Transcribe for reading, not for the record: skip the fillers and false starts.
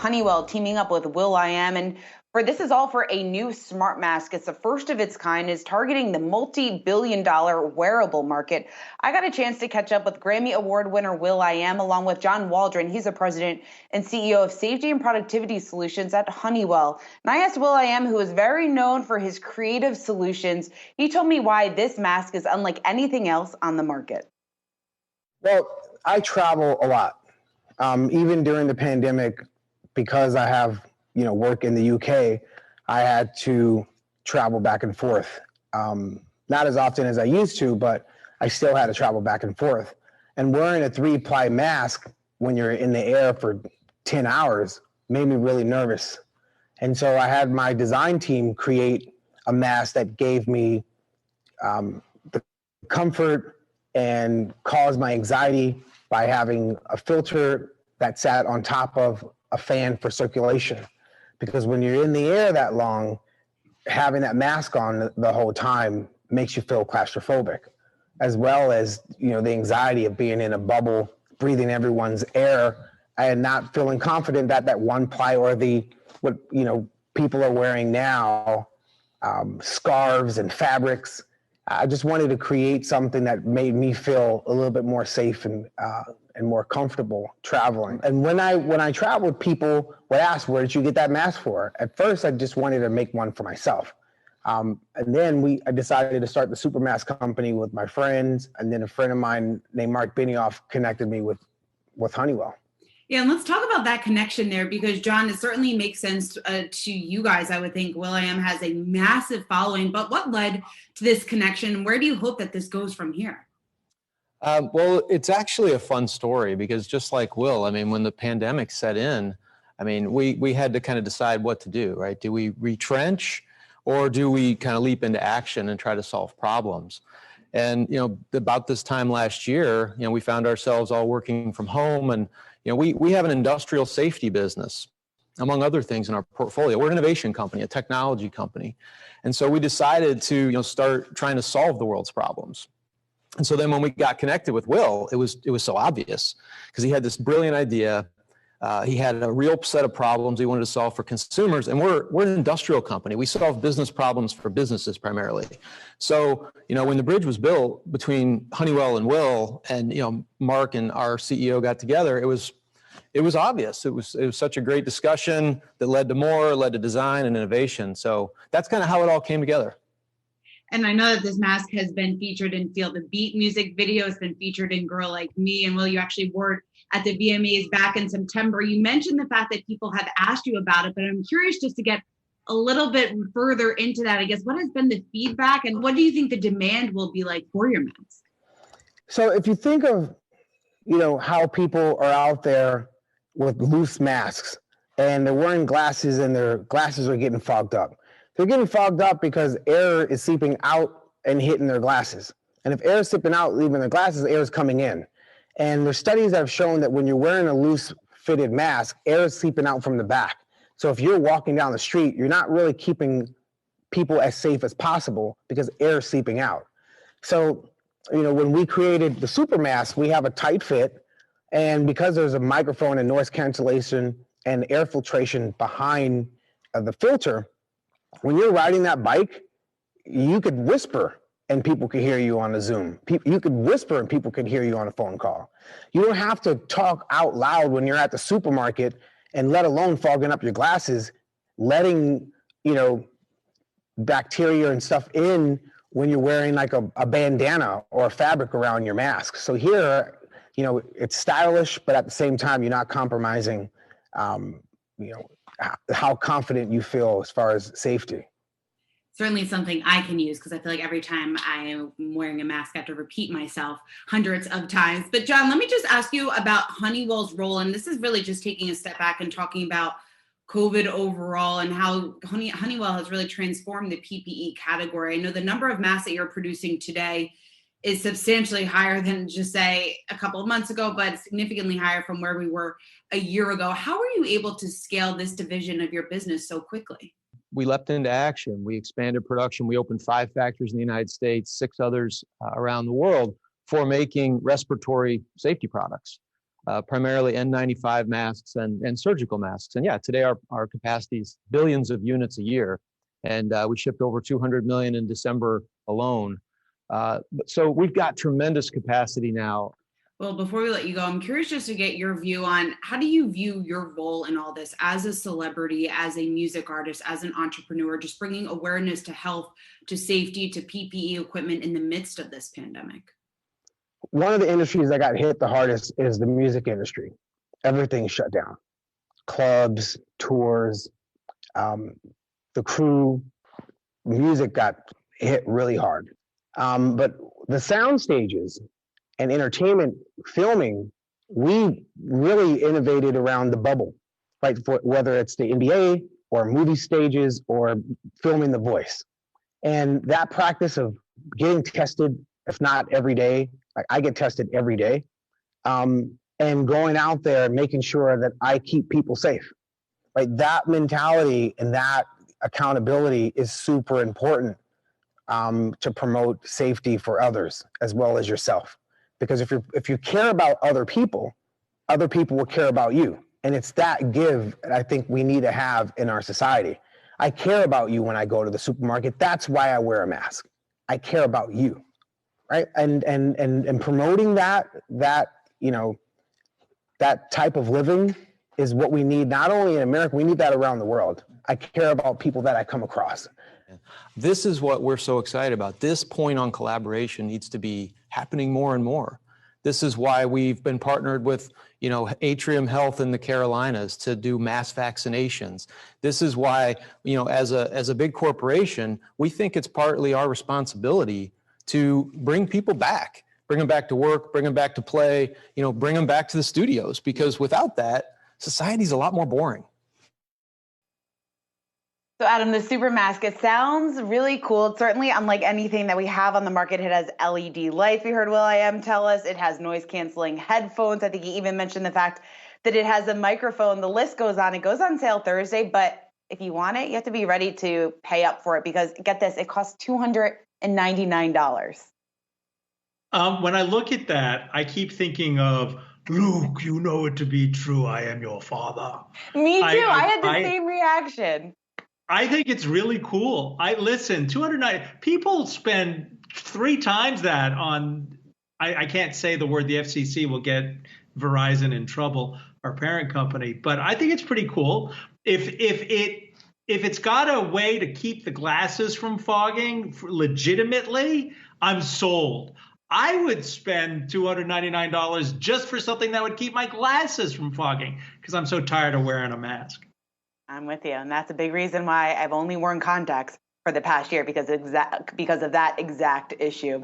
Honeywell teaming up with Will.i.am, and this is all for a new smart mask. It's the first of its kind, is targeting the multi-billion-dollar wearable market. I got a chance to catch up with Grammy Award winner Will.i.am along with John Waldron. He's the president and CEO of Safety and Productivity Solutions at Honeywell. And I asked Will.i.am, who is very known for his creative solutions. He told me why this mask is unlike anything else on the market. Well, I travel a lot. Even during the pandemic, because I have work in the UK, I had to travel back and forth. Not as often as I used to, but I still had to travel back and forth. And wearing a 3-ply mask when you're in the air for 10 hours made me really nervous. And so I had my design team create a mask that gave me the comfort and caused my anxiety by having a filter that sat on top of a fan for circulation. Because when you're in the air that long, having that mask on the whole time makes you feel claustrophobic, as well as the anxiety of being in a bubble, breathing everyone's air, and not feeling confident that that 1-ply or what people are wearing now, scarves and fabrics. I just wanted to create something that made me feel a little bit more safe and more comfortable traveling. And when I traveled, people would ask, "Where did you get that mask for?" At first, I just wanted to make one for myself. And then I decided to start the Xupermask company with my friends. And then a friend of mine named Mark Benioff connected me with Honeywell. Yeah, and let's talk about that connection there, because John, it certainly makes sense to you guys. I would think Will.i.am has a massive following, but what led to this connection? Where do you hope that this goes from here? Well, it's actually a fun story because just like Will, when the pandemic set in, we had to kind of decide what to do, right? Do we retrench or do we kind of leap into action and try to solve problems? And, about this time last year, we found ourselves all working from home, and, we have an industrial safety business, among other things, in our portfolio. We're an innovation company, a technology company. And so we decided to, start trying to solve the world's problems. And so then when we got connected with Will, it was so obvious because he had this brilliant idea. He had a real set of problems he wanted to solve for consumers. And we're an industrial company. We solve business problems for businesses primarily. So, when the bridge was built between Honeywell and Will, and, Mark and our CEO got together, it was obvious. It was such a great discussion that led to design and innovation. So that's kind of how it all came together. And I know that this mask has been featured in Feel the Beat music video. It's been featured in Girl Like Me. And Will, you actually wore it at the VMAs back in September. You mentioned the fact that people have asked you about it, but I'm curious just to get a little bit further into that. I guess, what has been the feedback and what do you think the demand will be like for your mask? So if you think of, how people are out there with loose masks and they're wearing glasses and their glasses are getting fogged up. They're getting fogged up because air is seeping out and hitting their glasses. And if air is seeping out, leaving their glasses, air is coming in. And there's studies that have shown that when you're wearing a loose fitted mask, air is seeping out from the back. So if you're walking down the street, you're not really keeping people as safe as possible because air is seeping out. So, when we created the Xupermask, we have a tight fit. And because there's a microphone and noise cancellation and air filtration behind the filter, when you're riding that bike, you could whisper and people could hear you on a Zoom. You could whisper and people could hear you on a phone call. You don't have to talk out loud when you're at the supermarket, and let alone fogging up your glasses, letting, bacteria and stuff in when you're wearing like a bandana or a fabric around your mask. So here, it's stylish, but at the same time, you're not compromising, how confident you feel as far as safety. Certainly something I can use because I feel like every time I am wearing a mask, I have to repeat myself hundreds of times. But John, let me just ask you about Honeywell's role. And this is really just taking a step back and talking about COVID overall and how Honeywell has really transformed the PPE category. I know the number of masks that you're producing today is substantially higher than just say a couple of months ago, but significantly higher from where we were a year ago. How were you able to scale this division of your business so quickly? We leapt into action. We expanded production. We opened 5 factories in the United States, 6 others around the world for making respiratory safety products. primarily N95 masks and surgical masks. And yeah, today our capacity is billions of units a year. And we shipped over 200 million in December alone. So we've got tremendous capacity now. Well, before we let you go, I'm curious just to get your view on how do you view your role in all this as a celebrity, as a music artist, as an entrepreneur, just bringing awareness to health, to safety, to PPE equipment in the midst of this pandemic? One of the industries that got hit the hardest is the music industry. Everything shut down. Clubs, tours, the crew, music got hit really hard. But the sound stages and entertainment filming, we really innovated around the bubble, right? For whether it's the NBA or movie stages or filming The Voice. And that practice of getting tested, if not every day, like I get tested every day, and going out there and making sure that I keep people safe. Right? That mentality and that accountability is super important to promote safety for others as well as yourself. Because if you care about other people will care about you. And it's that give that I think we need to have in our society. I care about you when I go to the supermarket. That's why I wear a mask. I care about you, right? And promoting that type of living is what we need, not only in America, we need that around the world. I care about people that I come across. This is what we're so excited about. This point on collaboration needs to be happening more and more. This is why we've been partnered with, Atrium Health in the Carolinas to do mass vaccinations. This is why, as a big corporation, we think it's partly our responsibility to bring people back, bring them back to work, bring them back to play, bring them back to the studios, because without that, society's a lot more boring. So Adam, the Xupermask, it sounds really cool. It's certainly unlike anything that we have on the market. It has LED lights, we heard Will.i.am tell us. It has noise canceling headphones. I think he even mentioned the fact that it has a microphone. The list goes on. It goes on sale Thursday, but if you want it, you have to be ready to pay up for it because, get this, it costs $299. When I look at that, I keep thinking of, Luke, you know it to be true. I am your father. Me too. I had the same reaction. I think it's really cool. Listen, 290 people spend 3 times that on. I can't say the word. The FCC will get Verizon in trouble, our parent company. But I think it's pretty cool. If it's got a way to keep the glasses from fogging legitimately, I'm sold. I would spend $299 just for something that would keep my glasses from fogging because I'm so tired of wearing a mask. I'm with you. And that's a big reason why I've only worn contacts for the past year because of that exact issue.